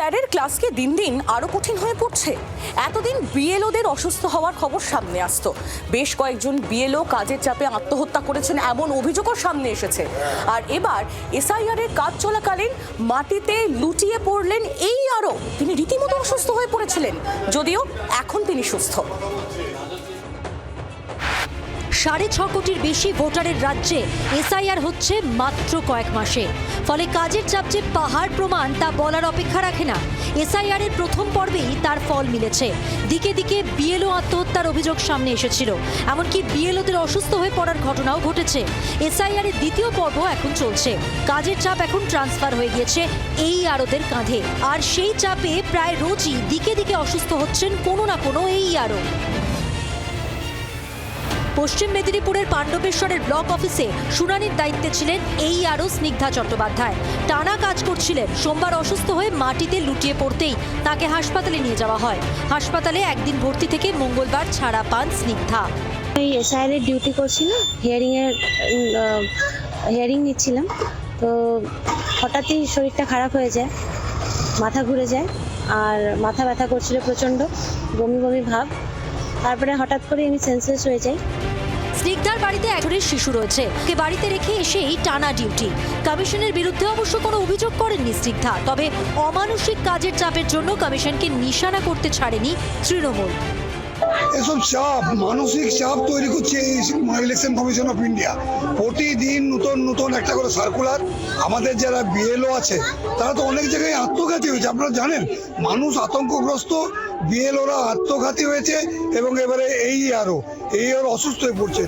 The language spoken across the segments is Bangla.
স্যারের ক্লাসকে দিন দিন আরো কঠিন হয়ে পড়ছে। এতদিন বিএলওদের অসুস্থ হওয়ার খবর সামনে আসতো, বেশ কয়েকজন বিএলও কাজের চাপে আত্মহত্যা করেছেন এমন অভিযোগও সামনে এসেছে। আর এবার এসআইআর এর কাজ চলাকালীন মাটিতে লুটিয়ে পড়লেন এই আরও, তিনি রীতিমতো অসুস্থ হয়ে পড়েছিলেন, যদিও এখন তিনি সুস্থ। 6.5 কোটির বেশি ভোটারের রাজ্যে এসআইআর হচ্ছে মাত্র কয়েক মাসে, ফলে কাজের চাপ যে পাহাড় প্রমাণ তা বলার অপেক্ষা রাখে না। এসআইআর এর প্রথম পর্বেই তার ফল মিলেছে। দিকে দিকে বিএলও আত্মহত্যার অভিযোগ সামনে এসেছিল, এমনকি বিএলওদের অসুস্থ হয়ে পড়ার ঘটনাও ঘটেছে। এসআইআর এর দ্বিতীয় পর্ব এখন চলছে। কাজের চাপ এখন ট্রান্সফার হয়ে গিয়েছে এই আরোদের কাঁধে, আর সেই চাপে প্রায় রোজই দিকে দিকে অসুস্থ হচ্ছেন কোনো না কোনো এই আরো। পশ্চিম মেদিনীপুরের পাণ্ডবেশ্বরের ব্লক অফিসে শুনানির দায়িত্বে ছিলেন এই আরও স্নিগ্ধা চট্টোপাধ্যায়। টানা কাজ করছিলেন। সোমবার অসুস্থ হয়ে মাটিতে লুটিয়ে পড়তেই তাকে হাসপাতালে নিয়ে যাওয়া হয়। হাসপাতালে একদিন ভর্তি থেকে মঙ্গলবার ছাড়া পান স্নিগ্ধা। এই এসআইআর এর ডিউটি করছিলাম, হিয়ারিং নিচ্ছিলাম, তো হঠাৎই শরীরটা খারাপ হয়ে যায়, মাথা ঘুরে যায় আর মাথা ব্যথা করছিল প্রচণ্ড, বমি বমি ভাব। তারপরে হঠাৎ করে আমি সেন্সলেস হয়ে যাই। স্নিগ্ধার বাড়িতে একজনের শিশু রয়েছে, ওকে বাড়িতে রেখে এসেই টানা ডিউটি। কমিশনের বিরুদ্ধে অবশ্য কোনো অভিযোগ করেননি স্নিগ্ধা, তবে অমানসিক কাজের চাপের জন্য কমিশনকে নিশানা করতে ছাড়েনি তৃণমূল। এসব চাপ, মানসিক চাপ তৈরি করছে ইলেকশন কমিশন অফ ইন্ডিয়া। প্রতিদিন নতুন একটা করে সার্কুলার। আমাদের যারা বিএলও আছে তারা তো অনেক জায়গায় আত্মঘাতী হয়েছে, আপনারা জানেন। মানুষ আতঙ্কগ্রস্ত, বিএলওরা আত্মঘাতী হয়েছে এবং এবারে এই আরো অসুস্থ হয়ে পড়ছে।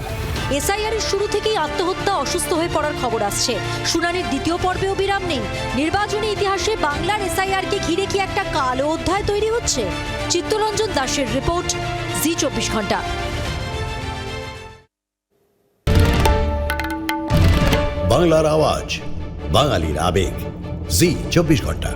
এসআইআর এর শুরু থেকেই আত্মহত্যা, অসুস্থ হয়ে পড়ার খবর আসছে। শুনানির দ্বিতীয় পর্বেও বিরাম নেই। নির্বাচনী ইতিহাসে বাংলার এসআইআর কে ঘিরে কি একটা কালো অধ্যায় তৈরি হচ্ছে? চিত্তরঞ্জন দাসের রিপোর্ট, জি 24 ঘন্টা। বাংলার আওয়াজ, বাঙালির আবেগ, জি 24 ঘন্টা।